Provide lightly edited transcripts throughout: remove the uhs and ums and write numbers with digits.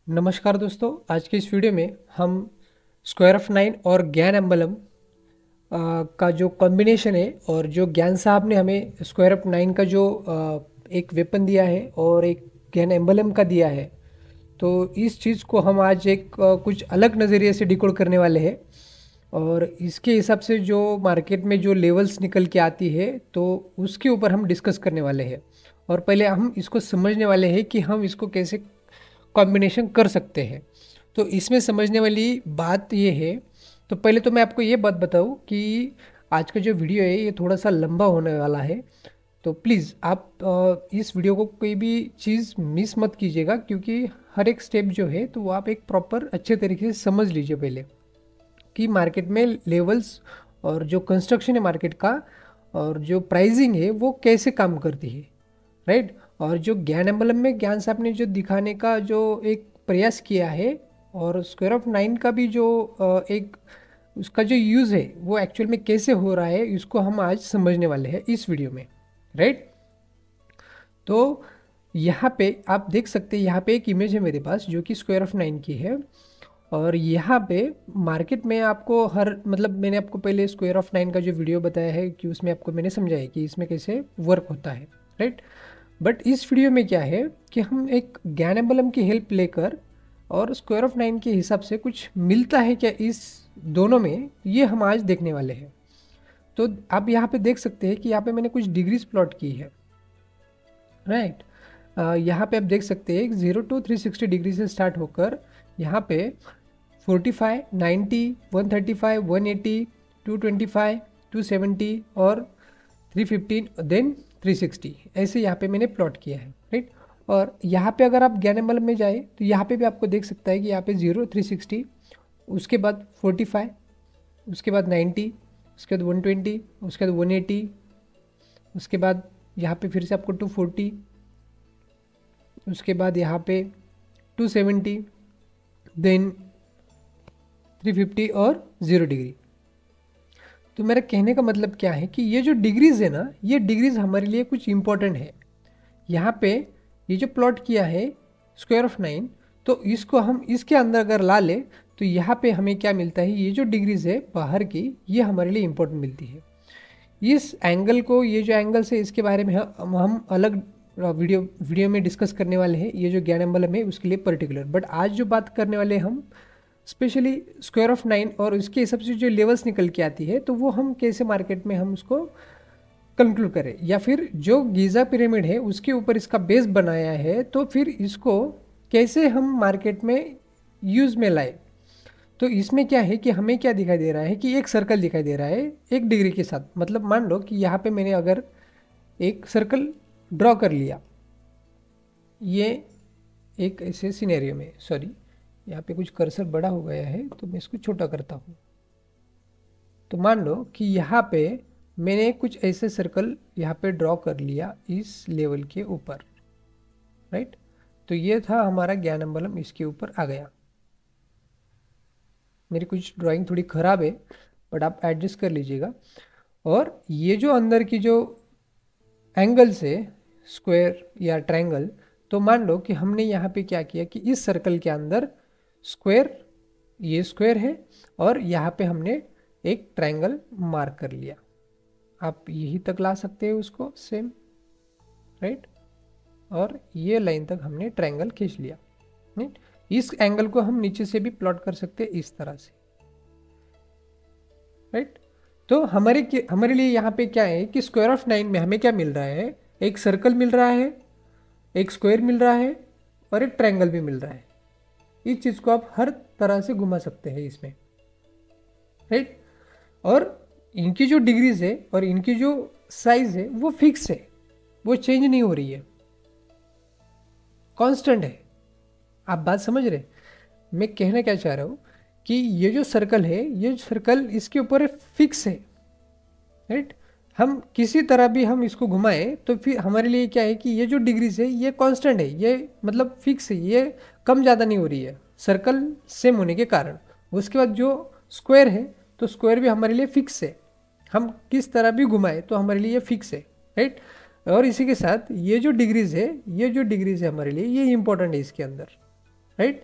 नमस्कार दोस्तों, आज के इस वीडियो में हम स्क्वायर ऑफ 9 और ज्ञान एम्बलम का जो कॉम्बिनेशन है और जो ज्ञान साहब ने हमें स्क्वायर ऑफ 9 का जो एक वेपन दिया है और एक ज्ञान एम्बलम का दिया है, तो इस चीज़ को हम आज एक कुछ अलग नज़रिए से डिकोड करने वाले हैं। और इसके हिसाब से जो मार्केट में जो लेवल्स निकल के आती है तो उसके ऊपर हम डिस्कस करने वाले हैं। और पहले हम इसको समझने वाले हैं कि हम इसको कैसे कॉम्बिनेशन कर सकते हैं। तो इसमें समझने वाली बात ये है, तो पहले तो मैं आपको ये बात बताऊं कि आज का जो वीडियो है ये थोड़ा सा लंबा होने वाला है। तो प्लीज़ आप इस वीडियो को कोई भी चीज़ मिस मत कीजिएगा, क्योंकि हर एक स्टेप जो है तो वो आप एक प्रॉपर अच्छे तरीके से समझ लीजिए पहले कि मार्केट में लेवल्स और जो कंस्ट्रक्शन है मार्केट का और जो प्राइसिंग है वो कैसे काम करती है, राइट। और जो ज्ञान एम्बलम में ज्ञान साहब ने जो दिखाने का जो एक प्रयास किया है और स्क्वायर ऑफ 9 का भी जो एक उसका जो यूज़ है वो एक्चुअल में कैसे हो रहा है, इसको हम आज समझने वाले हैं इस वीडियो में, राइट। तो यहाँ पे आप देख सकते हैं, यहाँ पे एक इमेज है मेरे पास जो कि स्क्वायर ऑफ 9 की है। और यहाँ पे मार्केट में आपको हर मतलब मैंने आपको पहले स्क्वायर ऑफ 9 का जो वीडियो बताया है कि उसमें आपको मैंने समझाया कि इसमें कैसे वर्क होता है, राइट। बट इस वीडियो में क्या है कि हम एक ज्ञान एम्बलम की हेल्प लेकर और स्क्वायर ऑफ 9 के हिसाब से कुछ मिलता है क्या इस दोनों में, ये हम आज देखने वाले हैं। तो आप यहाँ पे देख सकते हैं कि यहाँ पे मैंने कुछ डिग्रीज प्लॉट की है, राइट। यहाँ पे आप देख सकते हैं 0 to 360 डिग्री से स्टार्ट होकर यहाँ पे 45, 90, 135, 180, 225, 270 और 315 देन 360, ऐसे यहाँ पे मैंने प्लॉट किया है, राइट। और यहाँ पे अगर आप ज्ञान एम्बलम में जाए तो यहाँ पे भी आपको देख सकता है कि यहाँ पे 0, 360, उसके बाद 45, उसके बाद 90, उसके बाद 120, उसके बाद 180, उसके बाद यहाँ पे फिर से आपको 240, उसके बाद यहाँ पे 270, देन 350 और 0 डिग्री। तो मेरा कहने का मतलब क्या है कि ये जो डिग्रीज है ना, ये डिग्रीज हमारे लिए कुछ इंपॉर्टेंट है। यहाँ पे ये जो प्लॉट किया है स्क्वायर ऑफ 9, तो इसको हम इसके अंदर अगर ला ले तो यहाँ पे हमें क्या मिलता है, ये जो डिग्रीज है बाहर की, ये हमारे लिए इंपॉर्टेंट मिलती है। इस एंगल को, ये जो एंगल्स है इसके बारे में हम अलग वीडियो में डिस्कस करने वाले हैं, ये जो ज्ञान एम्बलम है उसके लिए पर्टिकुलर। बट आज जो बात करने वाले हैं हम स्पेशली स्क्वायर ऑफ 9 और उसके हिसाब से जो लेवल्स निकल के आती है तो वो हम कैसे मार्केट में हम उसको कंक्लूड करें, या फिर जो गीज़ा पिरामिड है उसके ऊपर इसका बेस बनाया है तो फिर इसको कैसे हम मार्केट में यूज़ में लाए। तो इसमें क्या है कि हमें क्या दिखाई दे रहा है कि एक सर्कल दिखाई दे रहा है एक डिग्री के साथ। मतलब मान लो कि यहाँ पे मैंने अगर एक सर्कल ड्रॉ कर लिया, ये एक ऐसे सिनेरियो में, सॉरी यहाँ पे कुछ कर्सर बड़ा हो गया है तो मैं इसको छोटा करता हूँ। तो मान लो कि यहाँ पे मैंने कुछ ऐसे सर्कल यहाँ पे ड्रॉ कर लिया इस लेवल के ऊपर, राइट। तो ये था हमारा ज्ञान एम्बलम, इसके ऊपर आ गया। मेरी कुछ ड्राइंग थोड़ी ख़राब है बट आप एडजस्ट कर लीजिएगा। और ये जो अंदर की जो एंगल्स है स्क्वायर या ट्रायंगल, तो मान लो कि हमने यहाँ पे क्या किया कि इस सर्कल के अंदर स्क्वायर, ये स्क्वायर है और यहाँ पे हमने एक ट्रायंगल मार्क कर लिया। आप यही तक ला सकते हैं उसको सेम, राइट। और ये लाइन तक हमने ट्रायंगल खींच लिया, राइट। इस एंगल को हम नीचे से भी प्लॉट कर सकते हैं इस तरह से, राइट। तो हमारे लिए यहाँ पे क्या है कि स्क्वायर ऑफ 9 में हमें क्या मिल रहा है, एक सर्कल मिल रहा है, एक स्क्वायर मिल रहा है और एक ट्रायंगल भी मिल रहा है। इस चीज़ को आप हर तरह से घुमा सकते हैं इसमें, राइट। और इनकी जो डिग्रीज है और इनकी जो साइज है वो फिक्स है, वो चेंज नहीं हो रही है, कांस्टेंट है। आप बात समझ रहे, मैं कहना क्या चाह रहा हूँ कि ये जो सर्कल है, ये सर्कल इसके ऊपर फिक्स है, राइट। हम किसी तरह भी हम इसको घुमाएं तो फिर हमारे लिए क्या है कि ये जो डिग्रीज है ये कांस्टेंट है, ये मतलब फिक्स है, ये कम ज़्यादा नहीं हो रही है सर्कल सेम होने के कारण। उसके बाद जो स्क्वायर है तो स्क्वायर भी हमारे लिए फिक्स है, हम किस तरह भी घुमाएं तो हमारे लिए ये फिक्स है, राइट। और इसी के साथ ये जो डिग्रीज है हमारे लिए ये इंपॉर्टेंट है इसके अंदर, राइट।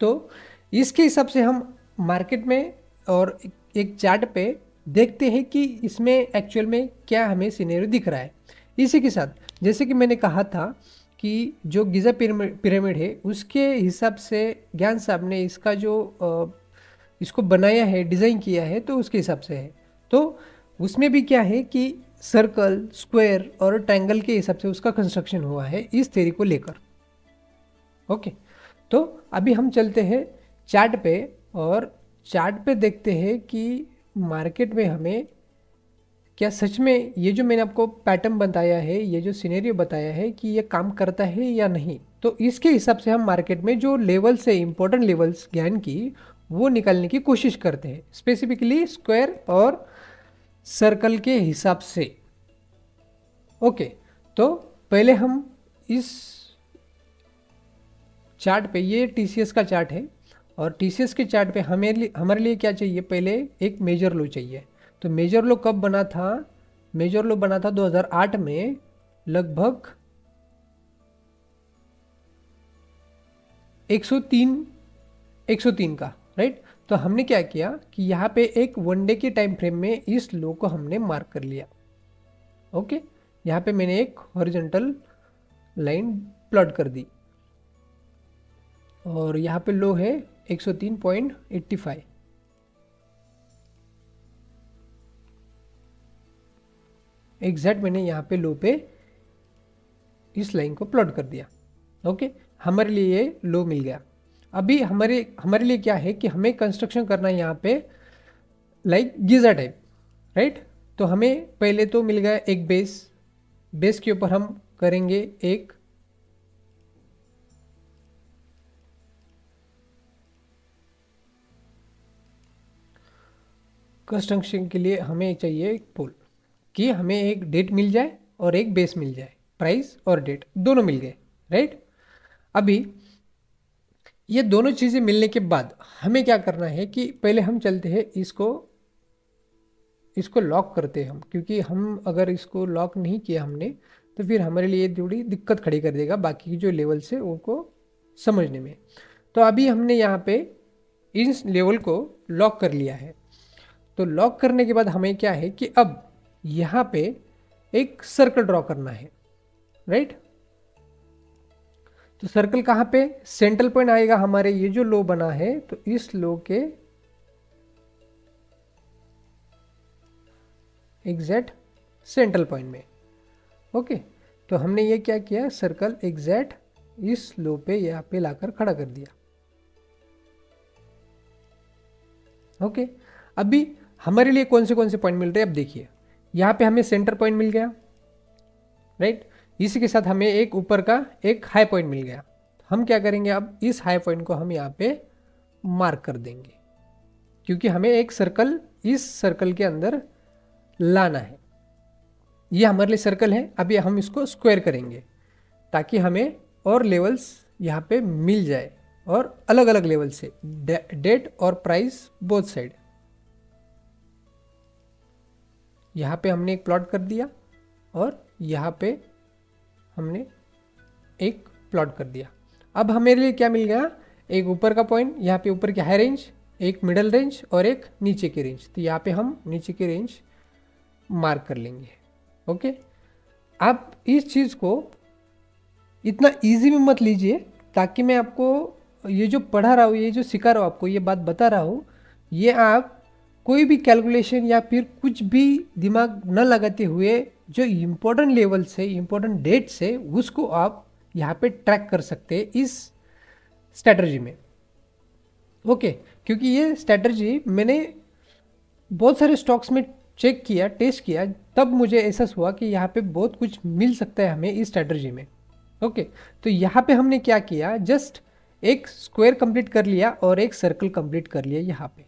तो इसके हिसाब से हम मार्केट में और एक चार्ट पे देखते हैं कि इसमें एक्चुअल में क्या हमें सिनेरियो दिख रहा है। इसी के साथ जैसे कि मैंने कहा था कि जो गिज़ा पिरामिड है उसके हिसाब से ज्ञान साहब ने इसका जो इसको बनाया है, डिज़ाइन किया है, तो उसके हिसाब से है। तो उसमें भी क्या है कि सर्कल, स्क्वायर और ट्रायंगल के हिसाब से उसका कंस्ट्रक्शन हुआ है इस थ्योरी को लेकर। ओके, तो अभी हम चलते हैं चार्ट पे और चार्ट पे देखते हैं कि मार्केट में हमें क्या सच में ये जो मैंने आपको पैटर्न बताया है, ये जो सिनेरियो बताया है कि ये काम करता है या नहीं। तो इसके हिसाब से हम मार्केट में जो लेवल्स है, इंपॉर्टेंट लेवल्स ज्ञान की, वो निकालने की कोशिश करते हैं, स्पेसिफिकली स्क्वायर और सर्कल के हिसाब से। ओके, तो पहले हम इस चार्ट पे, ये टीसीएस का चार्ट है और टीसीएस के चार्ट पे हमारे लिए क्या चाहिए, पहले एक मेजर लो चाहिए। तो मेजर लो कब बना था? मेजर लो बना था 2008 में, लगभग 103 का, राइट। तो हमने क्या किया कि यहाँ पे एक वनडे के टाइम फ्रेम में इस लो को हमने मार्क कर लिया। ओके, यहाँ पे मैंने एक हॉरिजॉन्टल लाइन प्लॉट कर दी और यहाँ पे लो है 103.85। एग्जैक्ट मैंने यहाँ पे लो पे इस लाइन को प्लॉट कर दिया। ओके, हमारे लिए ये लो मिल गया। अभी हमारे लिए क्या है कि हमें कंस्ट्रक्शन करना है यहाँ पे लाइक गीज़ा टाइप, राइट। तो हमें पहले तो मिल गया एक बेस के ऊपर हम करेंगे एक कंस्ट्रक्शन के लिए हमें चाहिए एक पोल कि हमें एक डेट मिल जाए और एक बेस मिल जाए, प्राइस और डेट दोनों मिल गए, राइट। अभी ये दोनों चीज़ें मिलने के बाद हमें क्या करना है कि पहले हम चलते हैं इसको लॉक करते हैं हम, क्योंकि हम अगर इसको लॉक नहीं किया हमने तो फिर हमारे लिए थोड़ी दिक्कत खड़ी कर देगा बाकी की जो लेवल्स है उनको समझने में। तो अभी हमने यहाँ पे इस लेवल को लॉक कर लिया है। तो लॉक करने के बाद हमें क्या है कि अब यहाँ पे एक सर्कल ड्रॉ करना है, राइट। तो सर्कल कहाँ पे? सेंट्रल पॉइंट आएगा हमारे ये जो लो बना है, तो इस लो के एग्जैक्ट सेंट्रल पॉइंट में। ओके, तो हमने ये क्या किया, सर्कल एग्जैक्ट इस लो पे यहाँ पे लाकर खड़ा कर दिया। ओके, अभी हमारे लिए कौन से पॉइंट मिल रहे हैं? अब देखिए, यहाँ पे हमें सेंटर पॉइंट मिल गया, राइट। इसी के साथ हमें एक ऊपर का एक हाई पॉइंट मिल गया। हम क्या करेंगे, अब इस हाई पॉइंट को हम यहाँ पे मार्क कर देंगे, क्योंकि हमें एक सर्कल इस सर्कल के अंदर लाना है। ये हमारे लिए सर्कल है। अभी हम इसको स्क्वायर करेंगे ताकि हमें और लेवल्स यहाँ पे मिल जाए, और अलग अलग लेवल से, डेट और प्राइस बोथ साइड। यहाँ पे हमने एक प्लॉट कर दिया और यहाँ पे हमने एक प्लॉट कर दिया। अब हमारे लिए क्या मिल गया, एक ऊपर का पॉइंट, यहाँ पे ऊपर की हाई रेंज, एक मिडल रेंज और एक नीचे की रेंज। तो यहाँ पे हम नीचे की रेंज मार्क कर लेंगे। ओके, आप इस चीज़ को इतना इजी में मत लीजिए, ताकि मैं आपको ये जो पढ़ा रहा हूँ, ये जो सिखा रहा हूँ, आपको ये बात बता रहा हूँ, ये आप कोई भी कैलकुलेशन या फिर कुछ भी दिमाग न लगाते हुए जो इम्पोर्टेंट लेवल्स है, इम्पोर्टेंट डेट्स है, उसको आप यहाँ पे ट्रैक कर सकते हैं इस स्ट्रैटेजी में। ओके, क्योंकि ये स्ट्रैटेजी मैंने बहुत सारे स्टॉक्स में चेक किया, टेस्ट किया, तब मुझे एहसास हुआ कि यहाँ पे बहुत कुछ मिल सकता है हमें इस स्ट्रैटेजी में। ओके, तो यहाँ पे हमने क्या किया, जस्ट एक स्क्वायर कंप्लीट कर लिया और एक सर्कल कंप्लीट कर लिया यहाँ पे।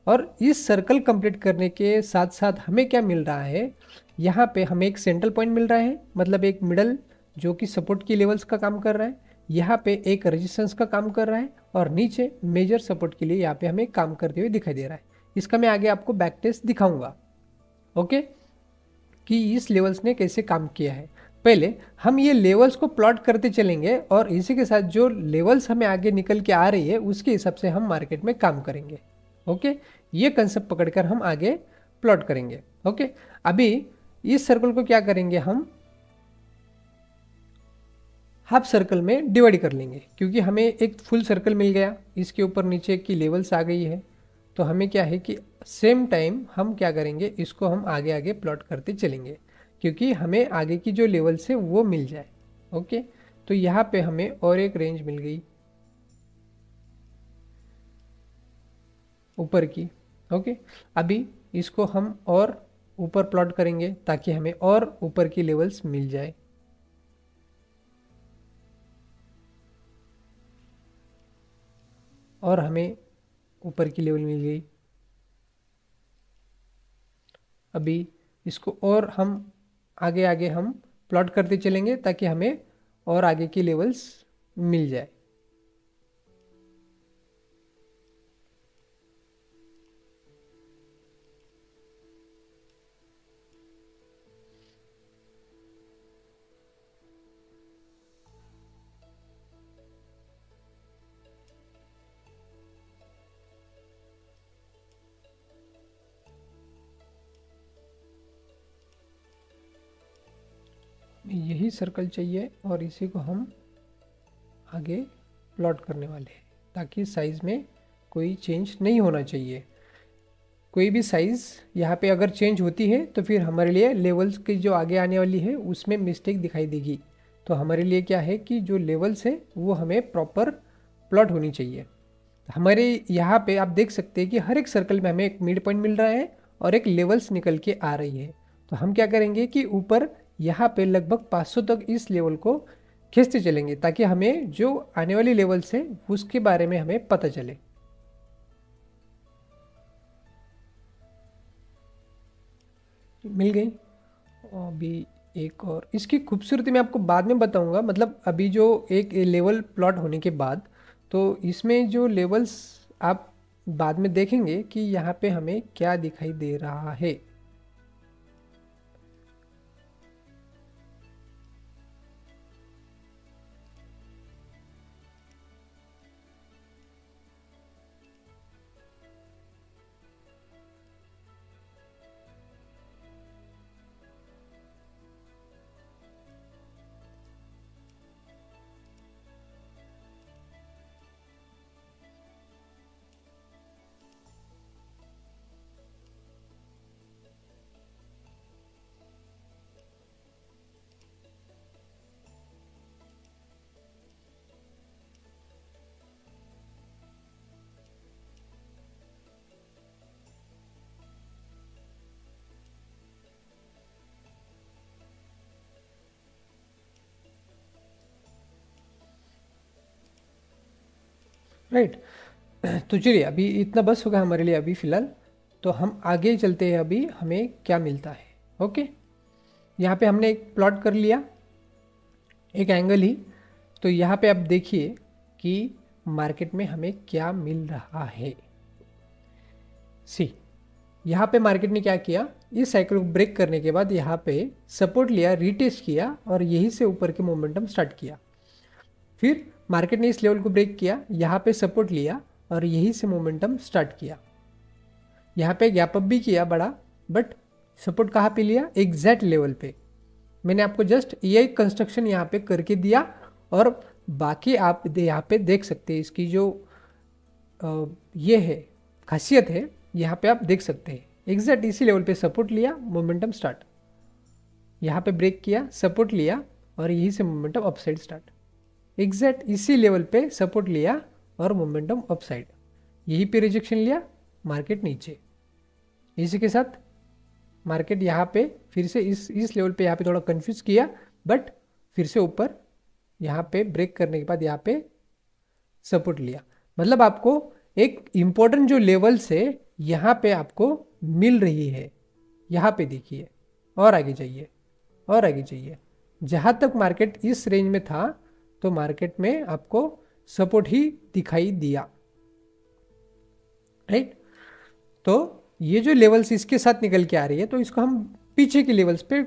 और इस सर्कल कंप्लीट करने के साथ साथ हमें क्या मिल रहा है, यहाँ पे हमें एक सेंट्रल पॉइंट मिल रहा है, मतलब एक मिडल जो कि सपोर्ट की लेवल्स का काम कर रहा है, यहाँ पे एक रेजिस्टेंस का काम कर रहा है, और नीचे मेजर सपोर्ट के लिए यहाँ पे हमें काम करते हुए दिखाई दे रहा है। इसका मैं आगे आपको बैक टेस्ट दिखाऊंगा, ओके, कि इस लेवल्स ने कैसे काम किया है। पहले हम ये लेवल्स को प्लॉट करते चलेंगे और इसी के साथ जो लेवल्स हमें आगे निकल के आ रही है उसके हिसाब से हम मार्केट में काम करेंगे। ओके, ये कंसेप्ट पकड़कर हम आगे प्लॉट करेंगे। ओके, अभी इस सर्कल को क्या करेंगे, हम हाफ सर्कल में डिवाइड कर लेंगे, क्योंकि हमें एक फुल सर्कल मिल गया, इसके ऊपर नीचे की लेवल्स आ गई है, तो हमें क्या है कि सेम टाइम हम क्या करेंगे, इसको हम आगे आगे प्लॉट करते चलेंगे, क्योंकि हमें आगे की जो लेवल्स है वो मिल जाए। ओके, तो यहाँ पे हमें और एक रेंज मिल गई ऊपर की। ओके, अभी इसको हम और ऊपर प्लॉट करेंगे ताकि हमें और ऊपर की लेवल्स मिल जाए। और हमें ऊपर की लेवल मिल गई। अभी इसको और हम आगे आगे हम प्लॉट करते चलेंगे ताकि हमें और आगे की लेवल्स मिल जाए। यही सर्कल चाहिए और इसी को हम आगे प्लॉट करने वाले हैं ताकि साइज़ में कोई चेंज नहीं होना चाहिए। कोई भी साइज़ यहाँ पे अगर चेंज होती है तो फिर हमारे लिए लेवल्स की जो आगे आने वाली है उसमें मिस्टेक दिखाई देगी। तो हमारे लिए क्या है कि जो लेवल्स है वो हमें प्रॉपर प्लॉट होनी चाहिए। हमारे यहाँ पे आप देख सकते हैं कि हर एक सर्कल में हमें एक मिड पॉइंट मिल रहा है और एक लेवल्स निकल के आ रही है। तो हम क्या करेंगे कि ऊपर यहाँ पे लगभग 500 तक इस लेवल को खींचते चलेंगे ताकि हमें जो आने वाली लेवल्स है उसके बारे में हमें पता चले। मिल गई। अभी एक और इसकी खूबसूरती मैं आपको बाद में बताऊंगा, मतलब अभी जो एक लेवल प्लॉट होने के बाद तो इसमें जो लेवल्स आप बाद में देखेंगे कि यहाँ पे हमें क्या दिखाई दे रहा है। राइट, तो चलिए अभी इतना बस होगा हमारे लिए अभी फ़िलहाल। तो हम आगे चलते हैं, अभी हमें क्या मिलता है। ओके, यहाँ पे हमने एक प्लॉट कर लिया, एक एंगल ही। तो यहाँ पे आप देखिए कि मार्केट में हमें क्या मिल रहा है। सी, यहाँ पे मार्केट ने क्या किया, इस साइकिल को ब्रेक करने के बाद यहाँ पे सपोर्ट लिया, रीटेस्ट किया और यहीं से ऊपर के मोमेंटम स्टार्ट किया। फिर मार्केट ने इस लेवल को ब्रेक किया, यहाँ पे सपोर्ट लिया और यहीं से मोमेंटम स्टार्ट किया। यहाँ पे गैप अप भी किया बड़ा, बट सपोर्ट कहाँ पे लिया, एग्जैक्ट लेवल पे। मैंने आपको जस्ट ये कंस्ट्रक्शन यहाँ पे करके दिया और बाकी आप यहाँ पे देख सकते हैं इसकी जो ये है खासियत है, यहाँ पे आप देख सकते हैं एग्जैक्ट इसी लेवल पे सपोर्ट लिया, मोमेंटम स्टार्ट, यहाँ पे ब्रेक किया, सपोर्ट लिया और यहीं से मोमेंटम अपसाइड स्टार्ट। एग्जैक्ट इसी लेवल पे सपोर्ट लिया और मोमेंटम अपसाइड, यहीं पे रिजेक्शन लिया, मार्केट नीचे। इसी के साथ मार्केट यहाँ पे फिर से इस लेवल पे यहाँ पे थोड़ा कंफ्यूज किया, बट फिर से ऊपर यहाँ पे ब्रेक करने के बाद यहाँ पे सपोर्ट लिया। मतलब आपको एक इम्पोर्टेंट जो लेवल्स है यहाँ पे आपको मिल रही है, यहाँ पे देखिए और आगे जाइए और आगे जाइए। जहाँ तक मार्केट इस रेंज में था तो मार्केट में आपको सपोर्ट ही दिखाई दिया, राइट। तो ये जो लेवल्स इसके साथ निकल के आ रही है तो इसको हम पीछे के लेवल्स पे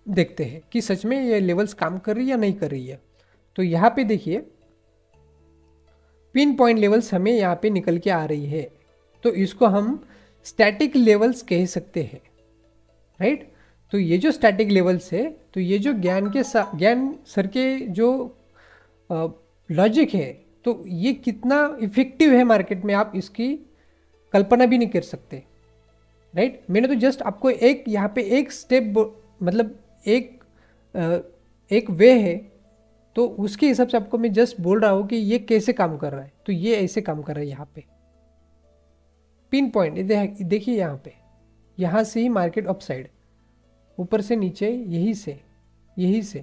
देखते हैं कि सच में ये लेवल्स काम कर रही है या नहीं कर रही है। तो यहाँ पे देखिए पिन पॉइंट लेवल्स हमें यहाँ पे निकल के आ रही है, तो इसको हम स्टैटिक लेवल्स कह सकते हैं, राइट। तो ये जो स्टैटिक लेवल्स है, तो ये जो ज्ञान सर के जो लॉजिक है, तो ये कितना इफेक्टिव है मार्केट में आप इसकी कल्पना भी नहीं कर सकते, राइट। मैंने तो जस्ट आपको एक यहाँ पे एक स्टेप मतलब एक वे है, तो उसके हिसाब से आपको मैं जस्ट बोल रहा हूँ कि ये कैसे काम कर रहा है। तो ये ऐसे काम कर रहा है, यहाँ पे पिन पॉइंट देखिए, यहाँ से ही मार्केट अपसाइड, ऊपर से नीचे, यही से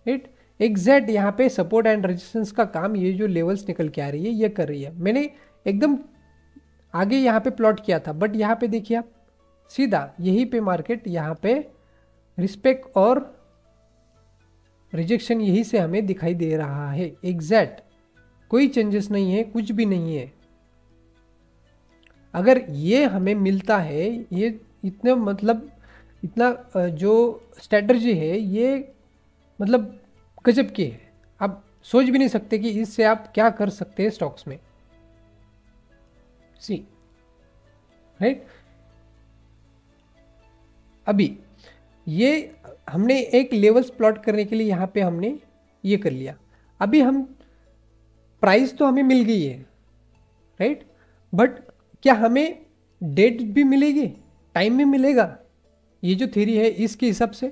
राइट एग्जैक्ट यहाँ पे सपोर्ट एंड रेजिस्टेंस का काम ये जो लेवल्स निकल के आ रही है ये कर रही है। मैंने एकदम आगे यहाँ पे प्लॉट किया था, बट यहाँ पे देखिए आप सीधा यही पे मार्केट यहाँ पे रिस्पेक्ट और रिजेक्शन यही से हमें दिखाई दे रहा है। एग्जैक्ट कोई चेंजेस नहीं है, कुछ भी नहीं है। अगर ये हमें मिलता है, ये इतने मतलब इतना जो स्ट्रेटजी है ये मतलब गजब की है। आप सोच भी नहीं सकते कि इससे आप क्या कर सकते हैं स्टॉक्स में, सी राइट। अभी ये हमने एक लेवल्स प्लॉट करने के लिए यहाँ पे हमने ये कर लिया। अभी हम प्राइस तो हमें मिल गई है, राइट, बट क्या हमें डेट भी मिलेगी, टाइम भी मिलेगा, ये जो थ्योरी है इसके हिसाब से।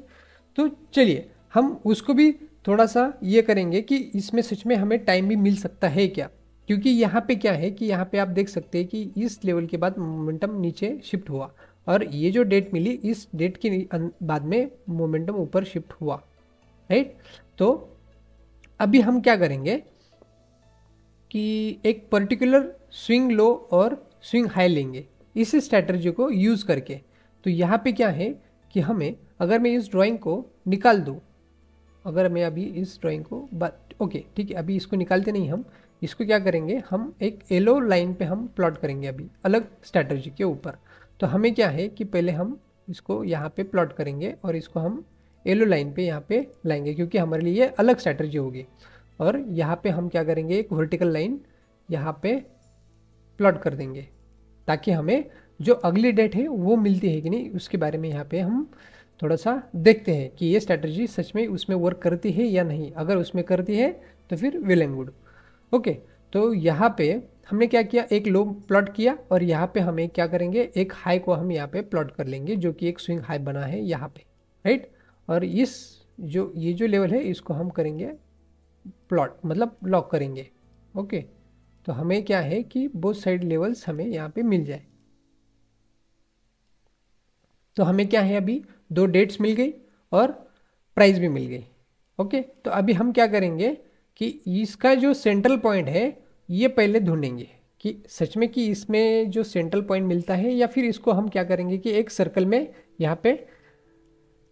तो चलिए हम उसको भी थोड़ा सा ये करेंगे कि इसमें सच में हमें टाइम भी मिल सकता है क्या। क्योंकि यहाँ पे क्या है कि यहाँ पे आप देख सकते हैं कि इस लेवल के बाद मोमेंटम नीचे शिफ्ट हुआ, और ये जो डेट मिली इस डेट के बाद में मोमेंटम ऊपर शिफ्ट हुआ, राइट। तो अभी हम क्या करेंगे कि एक पर्टिकुलर स्विंग लो और स्विंग हाई लेंगे इस स्ट्रैटेजी को यूज़ करके। तो यहाँ पे क्या है कि हमें, अगर मैं इस ड्राइंग को निकाल दूँ, अगर मैं अभी इस ड्राइंग को ओके ठीक है, अभी इसको निकालते नहीं, हम इसको क्या करेंगे, हम एक येलो लाइन पे हम प्लॉट करेंगे अभी अलग स्ट्रैटेजी के ऊपर। तो हमें क्या है कि पहले हम इसको यहाँ पे प्लॉट करेंगे और इसको हम येलो लाइन पे यहाँ पे लाएंगे, क्योंकि हमारे लिए ये अलग स्ट्रैटेजी होगी। और यहाँ पे हम क्या करेंगे, एक वर्टिकल लाइन यहाँ पे प्लॉट कर देंगे, ताकि हमें जो अगली डेट है वो मिलती है कि नहीं उसके बारे में यहाँ पे हम थोड़ा सा देखते हैं कि ये स्ट्रैटेजी सच में उसमें वर्क करती है या नहीं। अगर उसमें करती है तो फिर वेल एंड गुड, ओके। तो यहाँ पे हमने क्या किया, एक लो प्लॉट किया, और यहाँ पे हमें क्या करेंगे, एक हाई को हम यहाँ पे प्लॉट कर लेंगे जो कि एक स्विंग हाई बना है यहाँ पे, राइट। और इस जो ये जो लेवल है इसको हम करेंगे प्लॉट, मतलब लॉक करेंगे, ओके। तो हमें क्या है कि बोथ साइड लेवल्स हमें यहाँ पे मिल जाए। तो हमें क्या है, अभी दो डेट्स मिल गई और प्राइस भी मिल गई, ओके। तो अभी हम क्या करेंगे कि इसका जो सेंट्रल पॉइंट है ये पहले ढूंढेंगे कि सच में कि इसमें जो सेंट्रल पॉइंट मिलता है, या फिर इसको हम क्या करेंगे कि एक सर्कल में यहाँ पे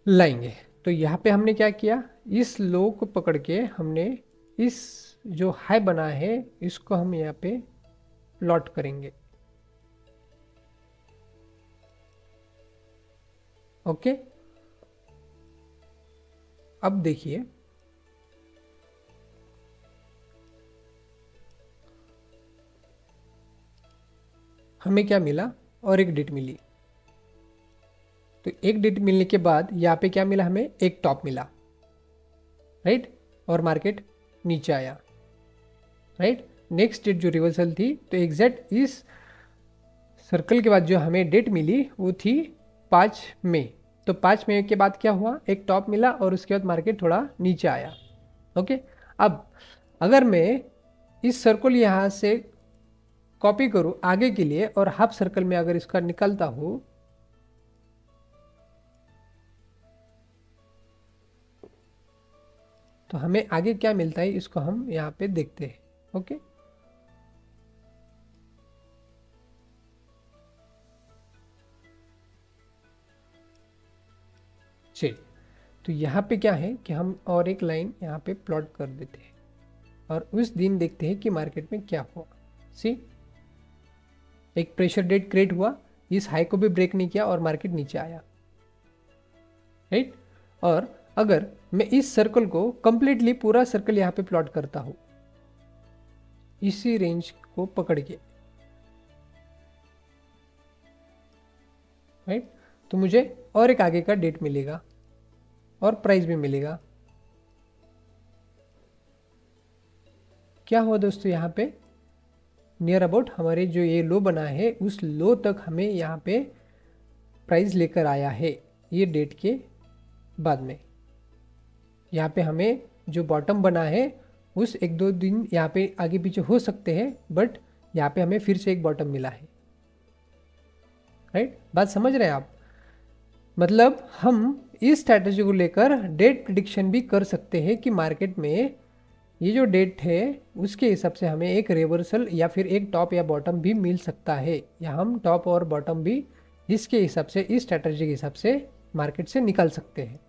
लाएंगे। तो यहाँ पे हमने क्या किया, इस लो को पकड़ के हमने इस जो हाई बना है इसको हम यहाँ पे प्लॉट करेंगे, ओके। अब देखिए हमें क्या मिला, और एक डेट मिली। तो एक डेट मिलने के बाद यहाँ पे क्या मिला, हमें एक टॉप मिला, राइट, और मार्केट नीचे आया, राइट। नेक्स्ट डेट जो रिवर्सल थी, तो एग्जैक्ट इस सर्कल के बाद जो हमें डेट मिली वो थी 5 मई। तो 5 मई के बाद क्या हुआ, एक टॉप मिला और उसके बाद मार्केट थोड़ा नीचे आया, ओके। अब अगर मैं इस सर्कल यहाँ से कॉपी करूँ आगे के लिए और हाफ सर्कल में अगर इसका निकलता हूँ, तो हमें आगे क्या मिलता है इसको हम यहाँ पे देखते हैं, ओके। चलिए, तो यहाँ पे क्या है कि हम और एक लाइन यहाँ पे प्लॉट कर देते हैं और उस दिन देखते हैं कि मार्केट में क्या हुआ। सी, एक प्रेशर डेट क्रिएट हुआ, इस हाई को भी ब्रेक नहीं किया और मार्केट नीचे आया, राइट। और अगर मैं इस सर्कल को कंप्लीटली पूरा सर्कल यहाँ पे प्लॉट करता हूँ इसी रेंज को पकड़ के, राइट, तो मुझे और एक आगे का डेट मिलेगा और प्राइस भी मिलेगा। क्या हुआ दोस्तों, यहाँ पे नियर अबाउट हमारे जो ये लो बना है उस लो तक हमें यहाँ पे प्राइस लेकर आया है ये डेट के बाद में। यहाँ पे हमें जो बॉटम बना है उस 1-2 दिन यहाँ पे आगे पीछे हो सकते हैं, बट यहाँ पे हमें फिर से एक बॉटम मिला है, राइट। बात समझ रहे हैं आप? मतलब हम इस स्ट्रैटेजी को लेकर डेट प्रिडिक्शन भी कर सकते हैं कि मार्केट में ये जो डेट है उसके हिसाब से हमें एक रिवर्सल या फिर एक टॉप या बॉटम भी मिल सकता है, या हम टॉप और बॉटम भी इसके हिसाब से, इस स्ट्रैटेजी के हिसाब से मार्केट से निकाल सकते हैं,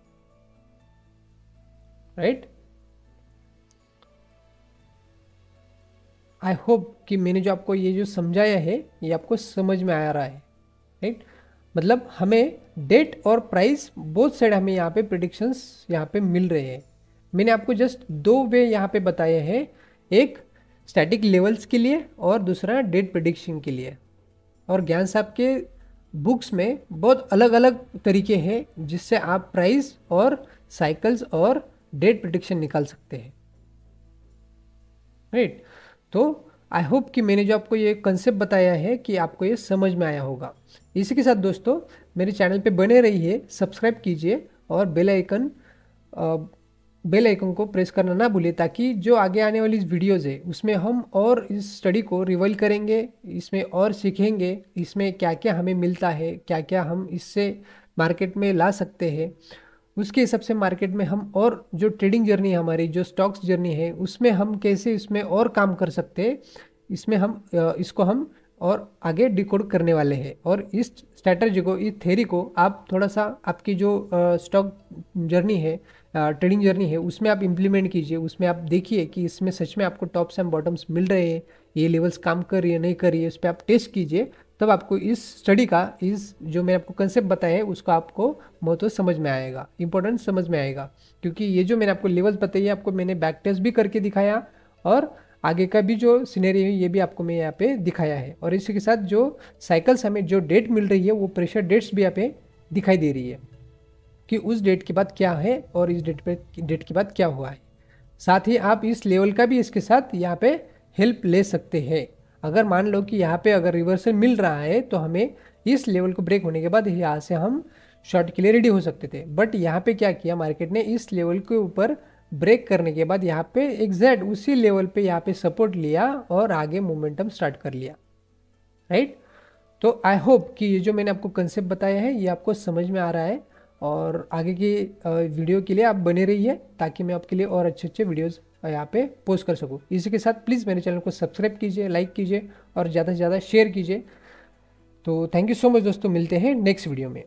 राइट। आई होप कि मैंने जो आपको ये जो समझाया है ये आपको समझ में आ रहा है, राइट। मतलब हमें डेट और प्राइस बोथ साइड हमें यहाँ पे प्रिडिक्शंस यहाँ पे मिल रहे हैं। मैंने आपको जस्ट 2 वे यहाँ पे बताए हैं, एक स्टैटिक लेवल्स के लिए और दूसरा डेट प्रिडिक्शन के लिए। और ज्ञान साहब के बुक्स में बहुत अलग अलग तरीके हैं जिससे आप प्राइस और साइकिल्स और डेट प्रिडिक्शन निकाल सकते हैं, राइट। तो आई होप कि मैंने जो आपको ये कंसेप्ट बताया है कि आपको ये समझ में आया होगा। इसी के साथ दोस्तों मेरे चैनल पे बने रहिए, सब्सक्राइब कीजिए और बेल आइकन को प्रेस करना ना भूलिए, ताकि जो आगे आने वाली वीडियोज़ है उसमें हम और इस स्टडी को रिवाइल करेंगे, इसमें और सीखेंगे, इसमें क्या क्या हमें मिलता है, क्या क्या हम इससे मार्केट में ला सकते हैं, उसके हिसाब से मार्केट में हम और जो ट्रेडिंग जर्नी है हमारी, जो स्टॉक्स जर्नी है, उसमें हम कैसे इसमें और काम कर सकते हैं, इसमें हम इसको हम और आगे डिकोड करने वाले हैं। और इस स्ट्रैटेजी को, इस थ्योरी को आप थोड़ा सा आपकी जो स्टॉक जर्नी है, ट्रेडिंग जर्नी है, उसमें आप इम्प्लीमेंट कीजिए। उसमें आप देखिए कि इसमें सच में आपको टॉप्स एंड बॉटम्स मिल रहे हैं, ये लेवल्स काम कर रही है नहीं कर रही है, उस पर आप टेस्ट कीजिए। तब आपको इस स्टडी का, इस जो मैंने आपको कंसेप्ट बताया है उसका आपको महत्व समझ में आएगा, इंपॉर्टेंस समझ में आएगा। क्योंकि ये जो मैंने आपको लेवल्स बताई है, आपको मैंने बैक टेस्ट भी करके दिखाया और आगे का भी जो सिनेरियो है ये भी आपको मैं यहाँ पे दिखाया है। और इसी के साथ जो साइकिल्स हमें जो डेट मिल रही है वो प्रेशर डेट्स भी यहाँ पे दिखाई दे रही है कि उस डेट के बाद क्या है और इस डेट के बाद क्या हुआ है। साथ ही आप इस लेवल का भी इसके साथ यहाँ पे हेल्प ले सकते हैं। अगर मान लो कि यहाँ पे अगर रिवर्सल मिल रहा है तो हमें इस लेवल को ब्रेक होने के बाद यहाँ से हम शॉर्ट के लिए रेडी हो सकते थे, बट यहाँ पे क्या किया मार्केट ने, इस लेवल के ऊपर ब्रेक करने के बाद यहाँ पे एग्जैक्ट उसी लेवल पे यहाँ पे सपोर्ट लिया और आगे मोमेंटम स्टार्ट कर लिया, राइट। तो आई होप कि ये जो मैंने आपको कंसेप्ट बताया है ये आपको समझ में आ रहा है, और आगे की वीडियो के लिए आप बने रहिए ताकि मैं आपके लिए और अच्छे अच्छे वीडियोस यहाँ पे पोस्ट कर सकूँ। इसी के साथ प्लीज़ मेरे चैनल को सब्सक्राइब कीजिए, लाइक कीजिए और ज़्यादा से ज़्यादा शेयर कीजिए। तो थैंक यू सो मच दोस्तों, मिलते हैं नेक्स्ट वीडियो में।